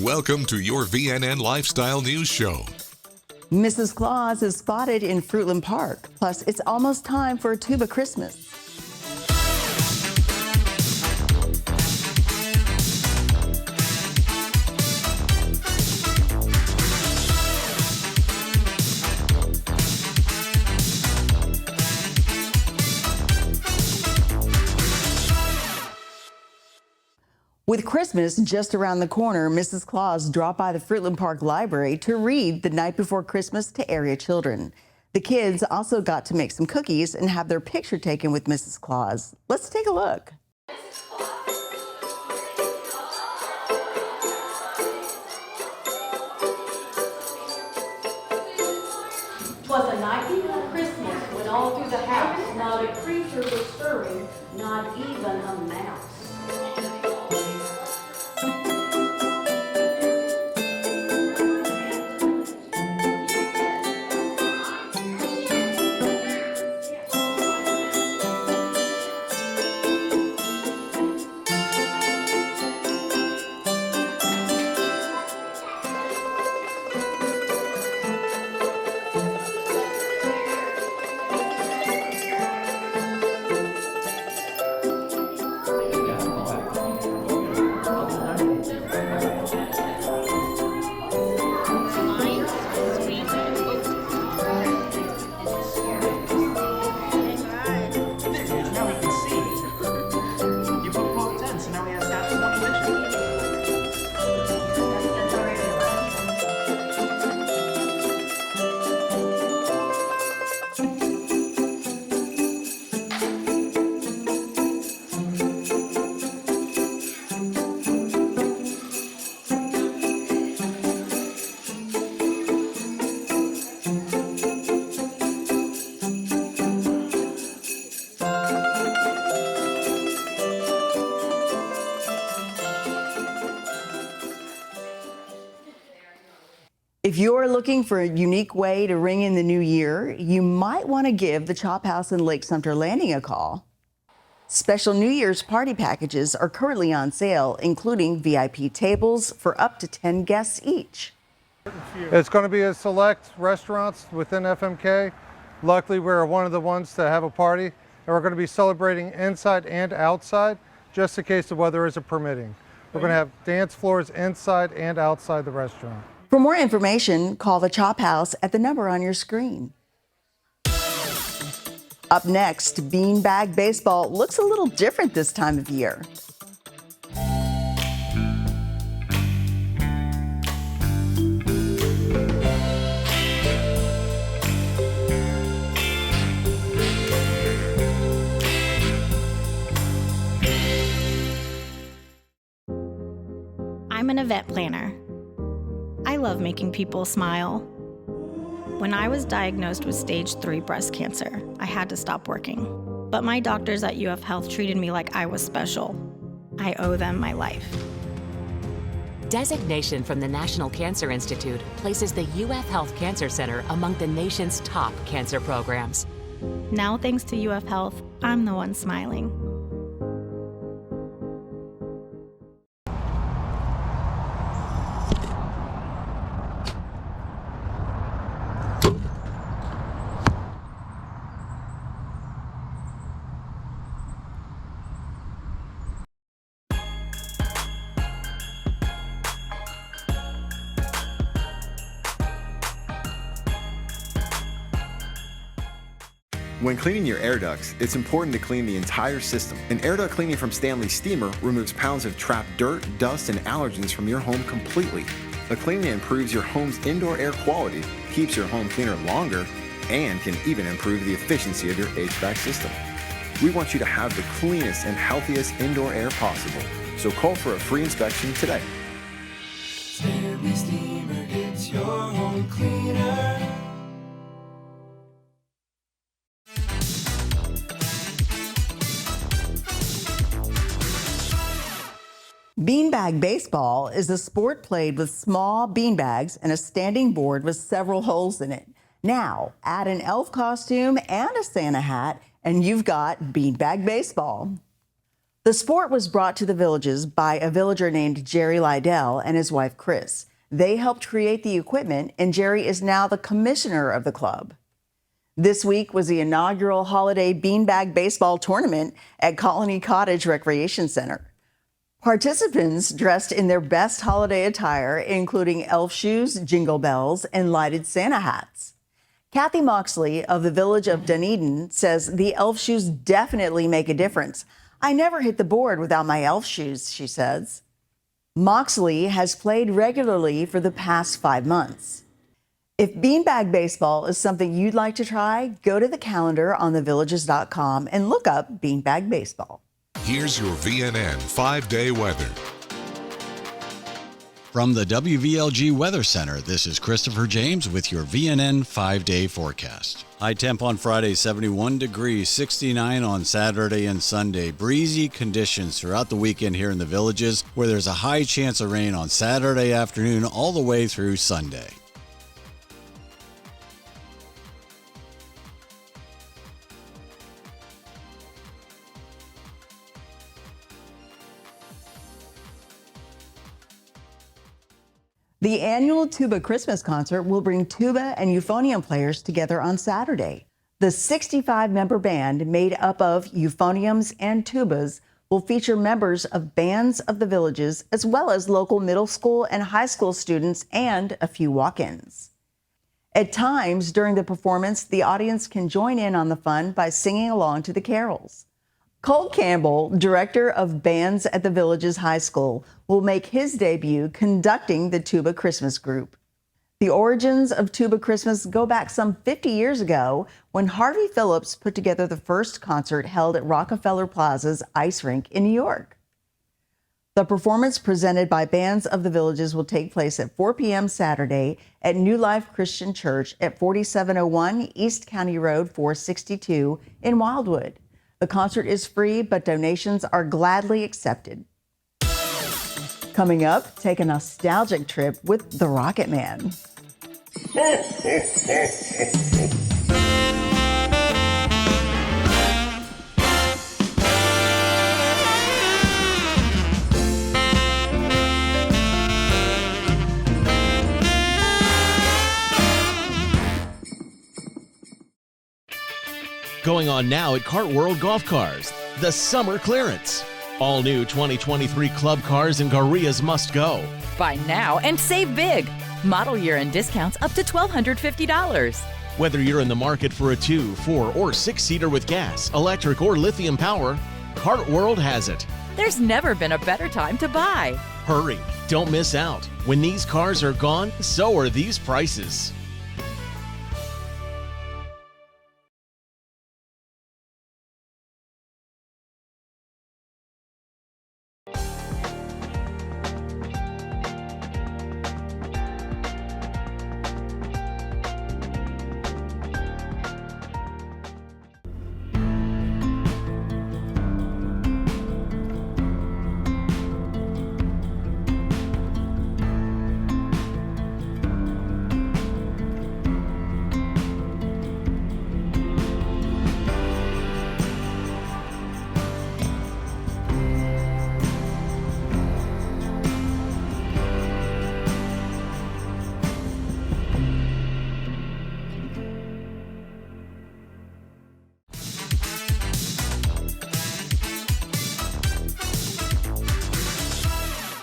Welcome to your VNN Lifestyle News Show. Mrs. Claus is spotted in Fruitland Park. Plus, it's almost time for a Tuba Christmas. With Christmas just around the corner, Mrs. Claus dropped by the Fruitland Park Library to read The Night Before Christmas to area children. The kids also got to make some cookies and have their picture taken with Mrs. Claus. Let's take a look. "'Twas the night before Christmas, when all through the house not a creature was stirring, not even a mouse. If you're looking for a unique way to ring in the new year, you might want to give the Chop House in Lake Sumter Landing a call. Special New Year's party packages are currently on sale, including VIP tables for up to 10 guests each. It's going to be a select restaurants within FMK. Luckily, we're one of the ones to have a party, and we're going to be celebrating inside and outside, just in case the weather isn't permitting. We're going to have dance floors inside and outside the restaurant. For more information, call the Chop House at the number on your screen. Up next, beanbag baseball looks a little different this time of year. I'm an event planner. I love making people smile. When I was diagnosed with stage 3 breast cancer, I had to stop working. But my doctors at UF Health treated me like I was special. I owe them my life. Designation from the National Cancer Institute places the UF Health Cancer Center among the nation's top cancer programs. Now, thanks to UF Health, I'm the one smiling. When cleaning your air ducts, it's important to clean the entire system. An air duct cleaning from Stanley Steamer removes pounds of trapped dirt, dust, and allergens from your home completely. The cleaning improves your home's indoor air quality, keeps your home cleaner longer, and can even improve the efficiency of your HVAC system. We want you to have the cleanest and healthiest indoor air possible, so call for a free inspection today. Stanley Steamer gets your home cleaner. Beanbag baseball is a sport played with small beanbags and a standing board with several holes in it. Now, add an elf costume and a Santa hat, and you've got beanbag baseball. The sport was brought to the Villages by a villager named Jerry Lydell and his wife, Chris. They helped create the equipment, and Jerry is now the commissioner of the club. This week was the inaugural holiday beanbag baseball tournament at Colony Cottage Recreation Center. Participants dressed in their best holiday attire, including elf shoes, jingle bells, and lighted Santa hats. Kathy Moxley of the village of Dunedin says the elf shoes definitely make a difference. I never hit the board without my elf shoes, she says. Moxley has played regularly for the past 5 months. If beanbag baseball is something you'd like to try, go to the calendar on thevillages.com and look up beanbag baseball. Here's your VNN 5-day weather. From the WVLG Weather Center, this is Christopher James with your VNN 5-day forecast. High temp on Friday, 71 degrees, 69 on Saturday and Sunday. Breezy conditions throughout the weekend here in the Villages, where there's a high chance of rain on Saturday afternoon all the way through Sunday. The annual Tuba Christmas concert will bring tuba and euphonium players together on Saturday. The 65-member band, made up of euphoniums and tubas, will feature members of bands of the Villages, as well as local middle school and high school students and a few walk-ins. At times during the performance, the audience can join in on the fun by singing along to the carols. Cole Campbell, director of bands at the Villages High School, will make his debut conducting the Tuba Christmas group. The origins of Tuba Christmas go back some 50 years ago when Harvey Phillips put together the first concert held at Rockefeller Plaza's ice rink in New York. The performance presented by bands of the Villages will take place at 4 p.m. Saturday at New Life Christian Church at 4701 East County Road 462 in Wildwood. The concert is free, but donations are gladly accepted. Coming up, take a nostalgic trip with the Rocket Man. Going on now at Kart World Golf Cars, the summer clearance. All new 2023 club cars and Garias must go. Buy now and save big. Model year and discounts up to $1,250. Whether you're in the market for a 2, 4, or 6-seater with gas, electric, or lithium power, Kart World has it. There's never been a better time to buy. Hurry, don't miss out. When these cars are gone, so are these prices.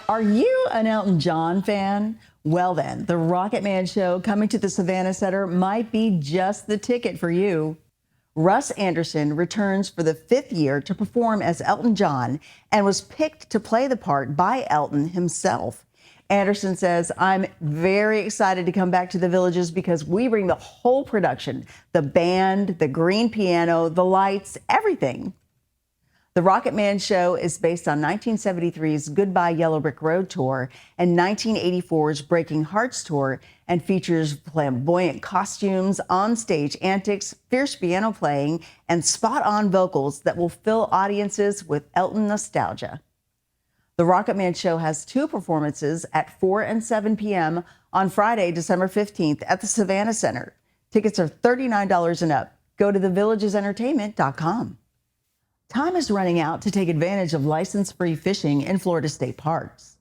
Are you an Elton John fan? Well then, the Rocket Man Show coming to the Savannah Center might be just the ticket for you. Russ Anderson returns for the 5th year to perform as Elton John and was picked to play the part by Elton himself. Anderson says, I'm very excited to come back to the Villages because we bring the whole production, the band, the green piano, the lights, everything. The Rocket Man Show is based on 1973's Goodbye Yellow Brick Road tour and 1984's Breaking Hearts tour and features flamboyant costumes, on-stage antics, fierce piano playing, and spot-on vocals that will fill audiences with Elton nostalgia. The Rocket Man Show has 2 performances at 4 and 7 p.m. on Friday, December 15th at the Savannah Center. Tickets are $39 and up. Go to thevillagesentertainment.com. time is running out to take advantage of license-free fishing in Florida state parks.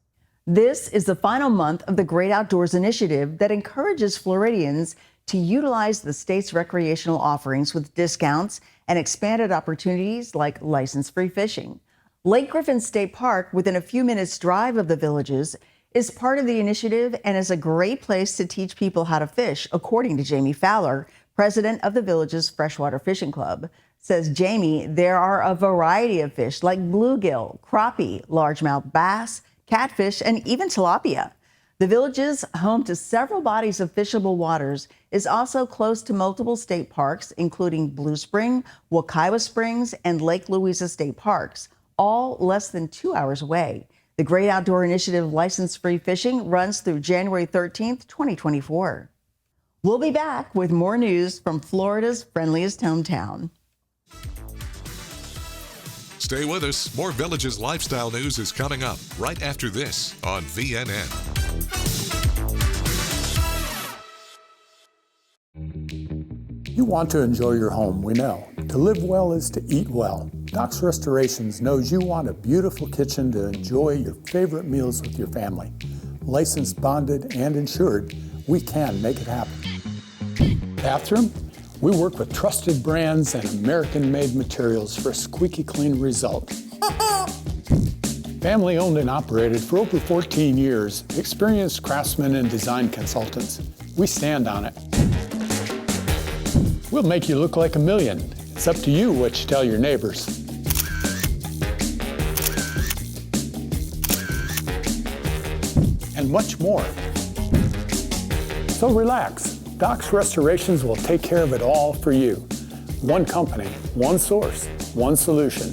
This is the final month of the Great Outdoors Initiative that encourages Floridians to utilize the state's recreational offerings with discounts and expanded opportunities like license-free fishing. Lake Griffin State Park, within a few minutes' drive of the Villages, is part of the initiative and is a great place to teach people how to fish, according to Jamie Fowler, president of the Villages Freshwater Fishing Club. Says Jamie, there are a variety of fish like bluegill, crappie, largemouth bass, catfish, and even tilapia. The Villages, home to several bodies of fishable waters, is also close to multiple state parks, including Blue Spring, Wekiwa Springs, and Lake Louisa State Parks, all less than 2 hours away. The Great Outdoor Initiative license-free fishing runs through January 13th, 2024. We'll be back with more news from Florida's friendliest hometown. Stay with us. More Villages lifestyle news is coming up right after this on VNN. You want to enjoy your home, we know. To live well is to eat well. Doc's Restorations knows you want a beautiful kitchen to enjoy your favorite meals with your family. Licensed, bonded, and insured, we can make it happen. Bathroom? We work with trusted brands and American-made materials for a squeaky clean result. Family owned and operated for over 14 years, experienced craftsmen and design consultants. We stand on it. We'll make you look like a million. It's up to you what you tell your neighbors. And much more. So relax. Doc's Restorations will take care of it all for you. One company, one source, one solution.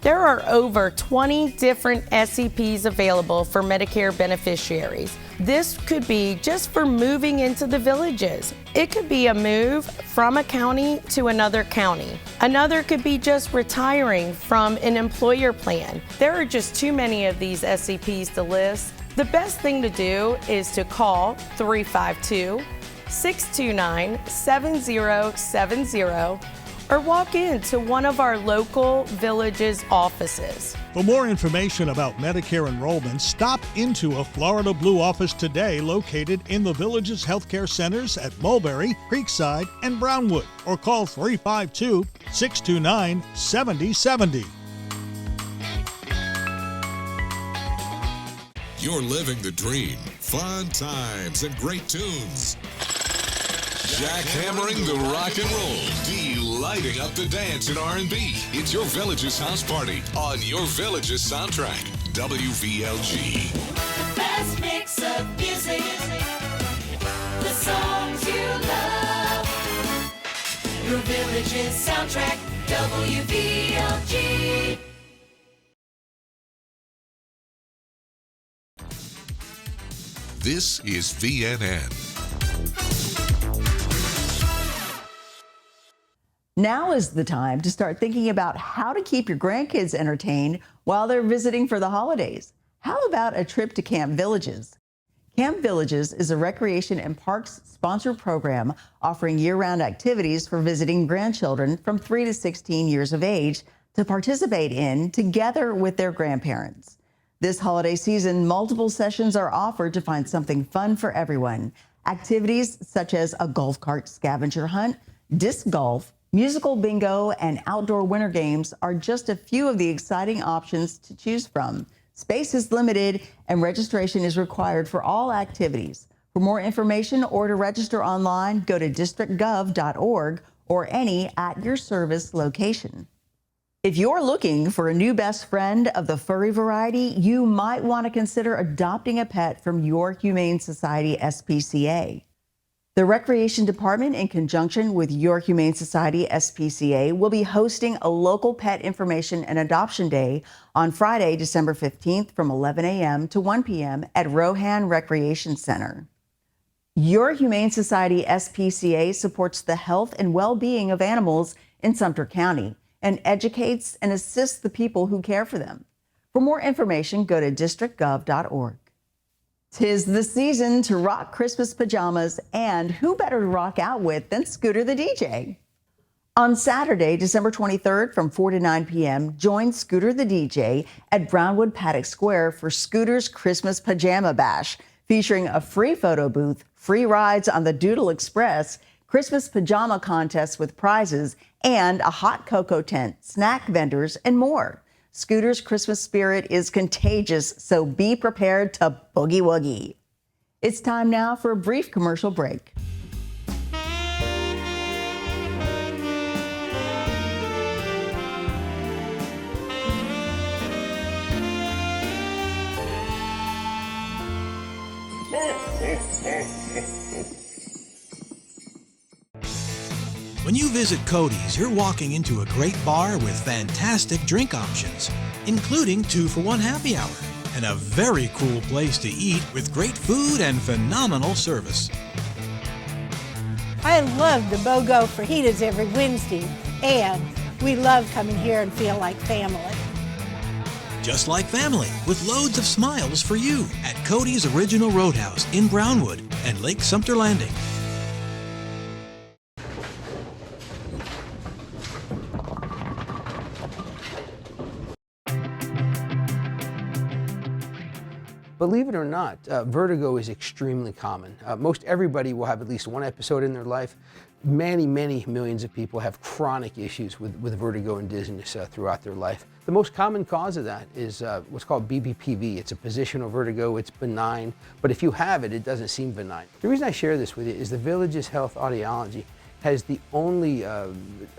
There are over 20 different SEPs available for Medicare beneficiaries. This could be just for moving into the Villages. It could be a move from a county to another county. Another could be just retiring from an employer plan. There are just too many of these SEPs to list. The best thing to do is to call 352-629-7070 or walk into one of our local Villages offices. For more information about Medicare enrollment, stop into a Florida Blue office today located in the Villages Healthcare Centers at Mulberry, Creekside, and Brownwood, or call 352-629-7070. You're living the dream. Fun times and great tunes. Jackhammering the rock and roll, delighting up the dance in R&B. It's your Villages house party on your Villages soundtrack, WVLG. The best mix of music, the songs you love. Your Villages soundtrack, WVLG. This is VNN. Now is the time to start thinking about how to keep your grandkids entertained while they're visiting for the holidays. How about a trip to Camp Villages? Camp Villages is a recreation and parks sponsored program offering year-round activities for visiting grandchildren from 3 to 16 years of age to participate in together with their grandparents. This holiday season, multiple sessions are offered to find something fun for everyone. Activities such as a golf cart scavenger hunt, disc golf, musical bingo, and outdoor winter games are just a few of the exciting options to choose from. Space is limited and registration is required for all activities. For more information or to register online, go to districtgov.org or any at your service location. If you're looking for a new best friend of the furry variety, you might want to consider adopting a pet from your Humane Society SPCA. The Recreation Department, in conjunction with Your Humane Society SPCA, will be hosting a local pet information and adoption day on Friday, December 15th from 11 a.m. to 1 p.m. at Rohan Recreation Center. Your Humane Society SPCA supports the health and well-being of animals in Sumter County and educates and assists the people who care for them. For more information, go to districtgov.org. 'Tis the season to rock Christmas pajamas, and who better to rock out with than Scooter the DJ? On Saturday, December 23rd from 4 to 9 p.m., join Scooter the DJ at Brownwood Paddock Square for Scooter's Christmas Pajama Bash, featuring a free photo booth, free rides on the Doodle Express, Christmas pajama contests with prizes, and a hot cocoa tent, snack vendors, and more. Scooter's Christmas spirit is contagious, so be prepared to boogie woogie. It's time now for a brief commercial break. When you visit Cody's, you're walking into a great bar with fantastic drink options, including 2-for-1 happy hour, and a very cool place to eat with great food and phenomenal service. I love the BOGO fajitas every Wednesday, and we love coming here and feel like family. Just like family, with loads of smiles for you at Cody's Original Roadhouse in Brownwood and Lake Sumter Landing. Believe it or not, vertigo is extremely common. Most everybody will have at least one episode in their life. Many millions of people have chronic issues with vertigo and dizziness throughout their life. The most common cause of that is what's called BPPV. It's a positional vertigo. It's benign, but if you have it, it doesn't seem benign. The reason I share this with you is the Villages Health Audiology has the only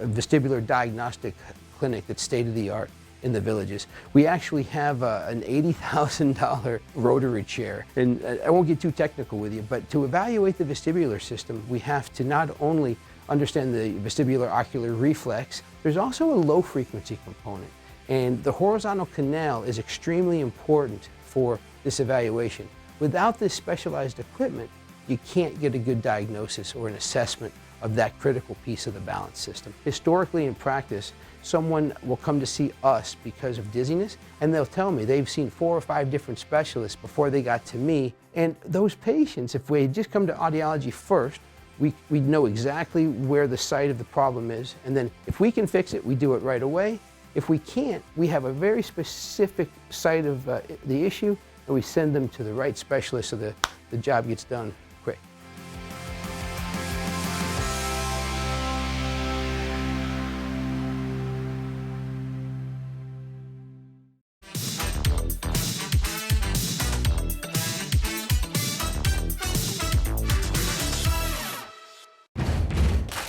vestibular diagnostic clinic that's state-of-the-art in the Villages. We actually have an $80,000 rotary chair. And I won't get too technical with you, but to evaluate the vestibular system, we have to not only understand the vestibular ocular reflex, there's also a low frequency component. And the horizontal canal is extremely important for this evaluation. Without this specialized equipment, you can't get a good diagnosis or an assessment of that critical piece of the balance system. Historically in practice, someone will come to see us because of dizziness, and they'll tell me they've seen 4 or 5 different specialists before they got to me. And those patients, if we had just come to audiology first, we'd know exactly where the site of the problem is. And then if we can fix it, we do it right away. If we can't, we have a very specific site of the issue, and we send them to the right specialist so the job gets done quick.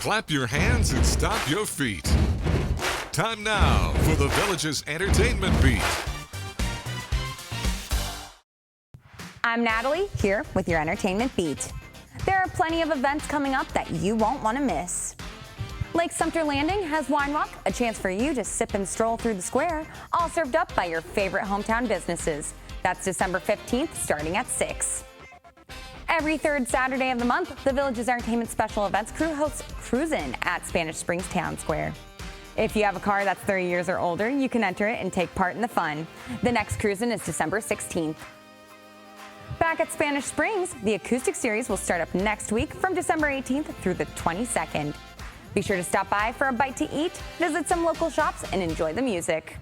Clap your hands and stomp your feet. Time now for the Villages Entertainment Beat. I'm Natalie, here with your Entertainment Beat. There are plenty of events coming up that you won't want to miss. Lake Sumter Landing has Wine Walk, a chance for you to sip and stroll through the square, all served up by your favorite hometown businesses. That's December 15th, starting at 6. Every third Saturday of the month, the Villages Entertainment Special Events crew hosts Cruisin' at Spanish Springs Town Square. If you have a car that's 30 years or older, you can enter it and take part in the fun. The next Cruisin' is December 16th. Back at Spanish Springs, the acoustic series will start up next week from December 18th through the 22nd. Be sure to stop by for a bite to eat, visit some local shops, and enjoy the music.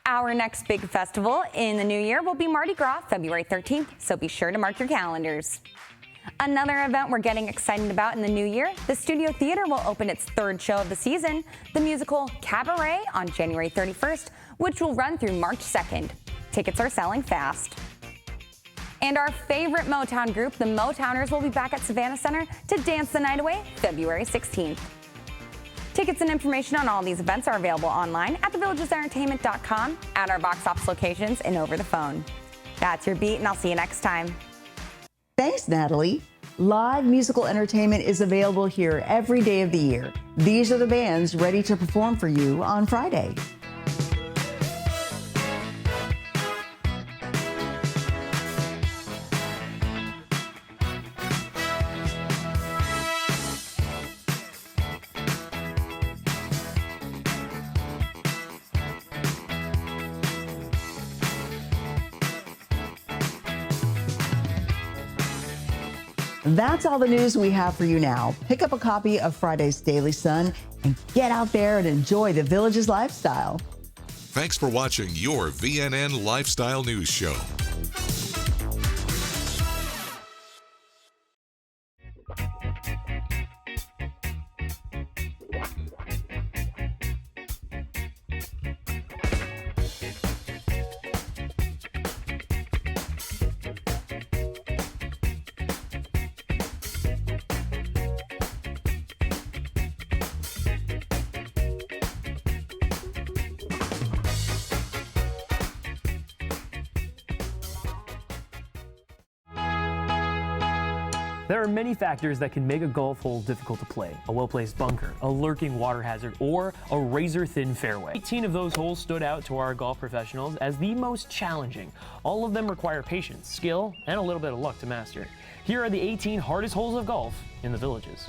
Our next big festival in the new year will be Mardi Gras, February 13th, so be sure to mark your calendars. Another event we're getting excited about in the new year, the Studio Theater will open its 3rd show of the season, the musical Cabaret, on January 31st, which will run through March 2nd. Tickets are selling fast. And our favorite Motown group, the Motowners, will be back at Savannah Center to dance the night away, February 16th. Tickets and information on all these events are available online at thevillagesentertainment.com, at our box office locations, and over the phone. That's your beat, and I'll see you next time. Thanks, Natalie. Live musical entertainment is available here every day of the year. These are the bands ready to perform for you on Friday. That's all the news we have for you now. Pick up a copy of Friday's Daily Sun and get out there and enjoy the Village's lifestyle. Thanks for watching your VNN Lifestyle News Show. There are many factors that can make a golf hole difficult to play. A well-placed bunker, a lurking water hazard, or a razor-thin fairway. 18 of those holes stood out to our golf professionals as the most challenging. All of them require patience, skill, and a little bit of luck to master. Here are the 18 hardest holes of golf in the Villages.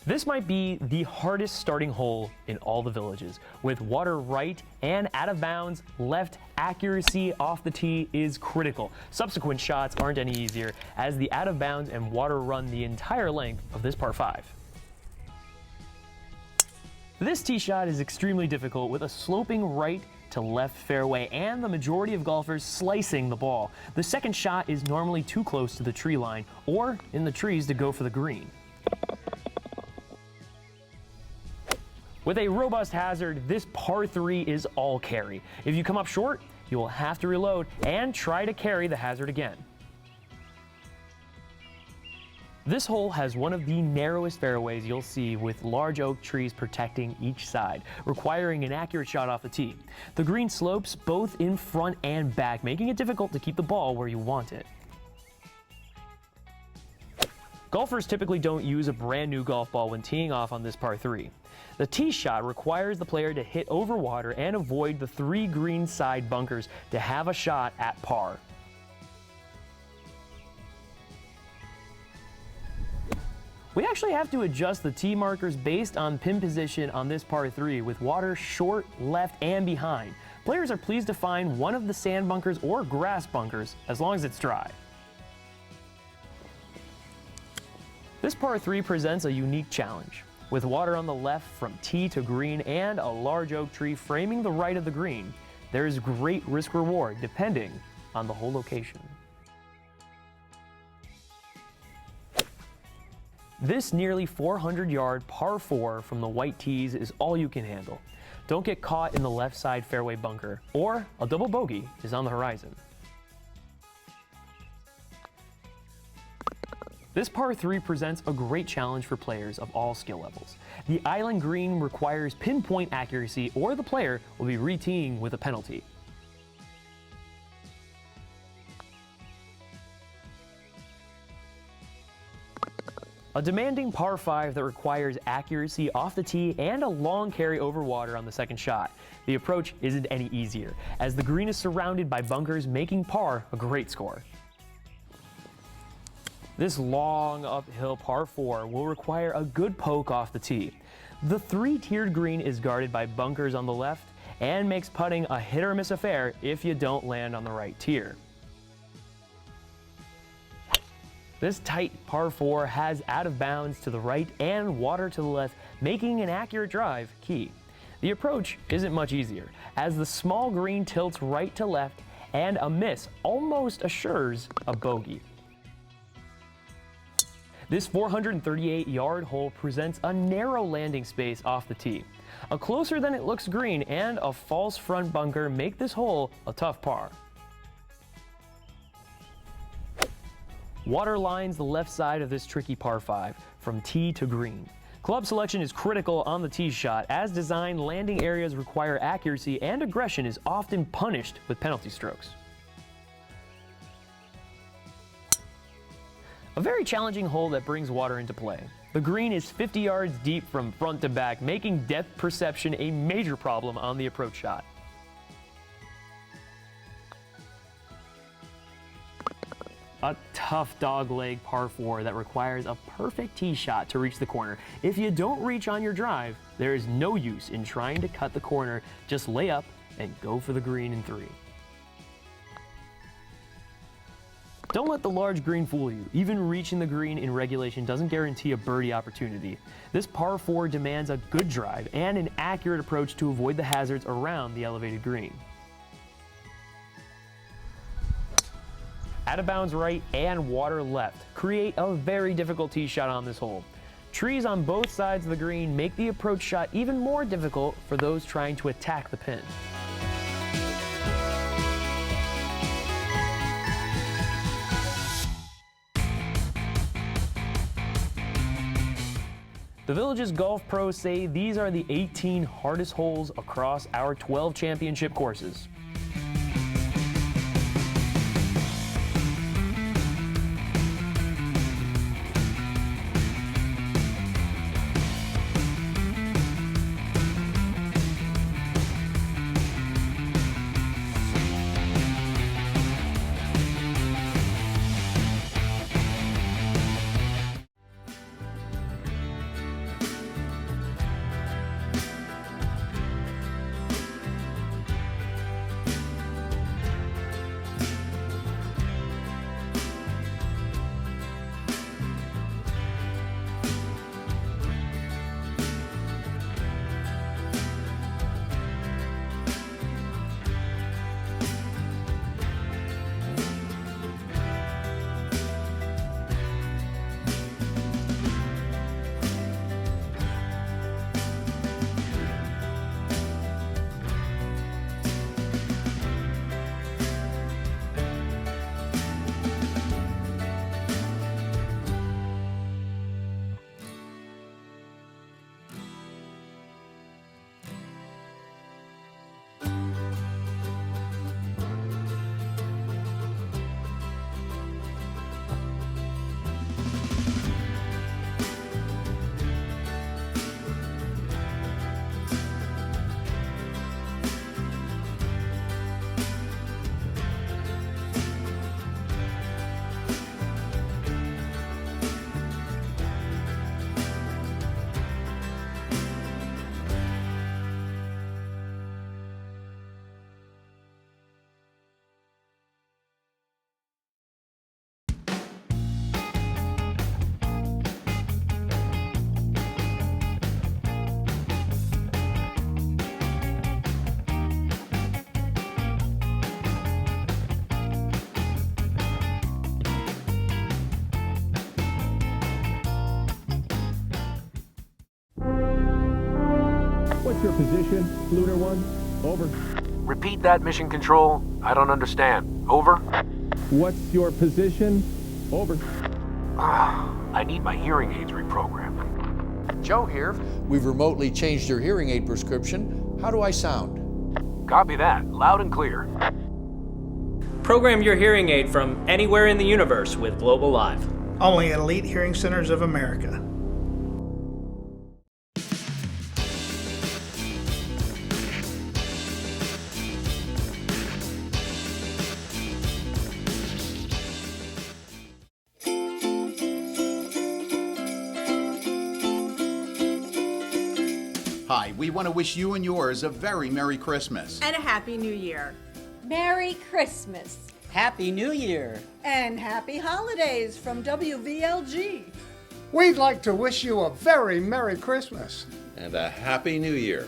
This might be the hardest starting hole in all the Villages. With water right and out of bounds, left accuracy off the tee is critical. Subsequent shots aren't any easier as the out of bounds and water run the entire length of this par 5. This tee shot is extremely difficult with a sloping right to left fairway and the majority of golfers slicing the ball. The second shot is normally too close to the tree line or in the trees to go for the green. With a robust hazard, this par 3 is all carry. If you come up short, you will have to reload and try to carry the hazard again. This hole has one of the narrowest fairways you'll see with large oak trees protecting each side, requiring an accurate shot off the tee. The green slopes both in front and back, making it difficult to keep the ball where you want it. Golfers typically don't use a brand new golf ball when teeing off on this par 3. The tee shot requires the player to hit over water and avoid the 3 green side bunkers to have a shot at par. We actually have to adjust the tee markers based on pin position on this par 3 with water short, left, and behind. Players are pleased to find one of the sand bunkers or grass bunkers as long as it's dry. This par 3 presents a unique challenge. With water on the left from tee to green and a large oak tree framing the right of the green, there is great risk-reward depending on the hole location. This nearly 400-yard par 4 from the white tees is all you can handle. Don't get caught in the left side fairway bunker, or a double bogey is on the horizon. This par 3 presents a great challenge for players of all skill levels. The island green requires pinpoint accuracy or the player will be re-teeing with a penalty. A demanding par 5 that requires accuracy off the tee and a long carry over water on the second shot. The approach isn't any easier, as the green is surrounded by bunkers, making par a great score. This long uphill par 4 will require a good poke off the tee. The 3-tiered green is guarded by bunkers on the left and makes putting a hit or miss affair if you don't land on the right tier. This tight par 4 has out of bounds to the right and water to the left, making an accurate drive key. The approach isn't much easier, as the small green tilts right to left and a miss almost assures a bogey. This 438-yard hole presents a narrow landing space off the tee. A closer than it looks green and a false front bunker make this hole a tough par. Water lines the left side of this tricky par 5 from tee to green. Club selection is critical on the tee shot. As designed, landing areas require accuracy, and aggression is often punished with penalty strokes. A very challenging hole that brings water into play. The green is 50 yards deep from front to back, making depth perception a major problem on the approach shot. A tough dogleg par 4 that requires a perfect tee shot to reach the corner. If you don't reach on your drive, there is no use in trying to cut the corner. Just lay up and go for the green in 3. Don't let the large green fool you. Even reaching the green in regulation doesn't guarantee a birdie opportunity. This par 4 demands a good drive and an accurate approach to avoid the hazards around the elevated green. Out of bounds right and water left create a very difficult tee shot on this hole. Trees on both sides of the green make the approach shot even more difficult for those trying to attack the pin. The Village's golf pros say these are the 18 hardest holes across our 12 championship courses. What's your position, Lunar One? Over. Repeat that, Mission Control. I don't understand. Over. What's your position? Over. I need my hearing aids reprogrammed. Joe here. We've remotely changed your hearing aid prescription. How do I sound? Copy that. Loud and clear. Program your hearing aid from anywhere in the universe with Global Live. Only at Elite Hearing Centers of America. Hi, we want to wish you and yours a very Merry Christmas. And a Happy New Year. Merry Christmas. Happy New Year. And Happy Holidays from WVLG. We'd like to wish you a very Merry Christmas. And a Happy New Year.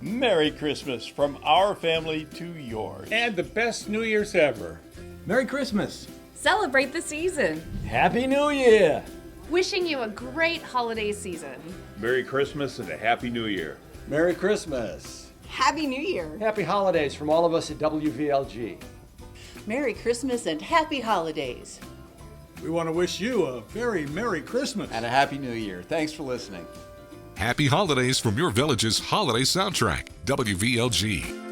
Merry Christmas from our family to yours. And the best New Year's ever. Merry Christmas. Celebrate the season. Happy New Year. Wishing you a great holiday season. Merry Christmas and a Happy New Year. Merry Christmas. Happy New Year. Happy holidays from all of us at WVLG. Merry Christmas and Happy Holidays. We want to wish you a very Merry Christmas. And a Happy New Year. Thanks for listening. Happy holidays from your village's holiday soundtrack, WVLG.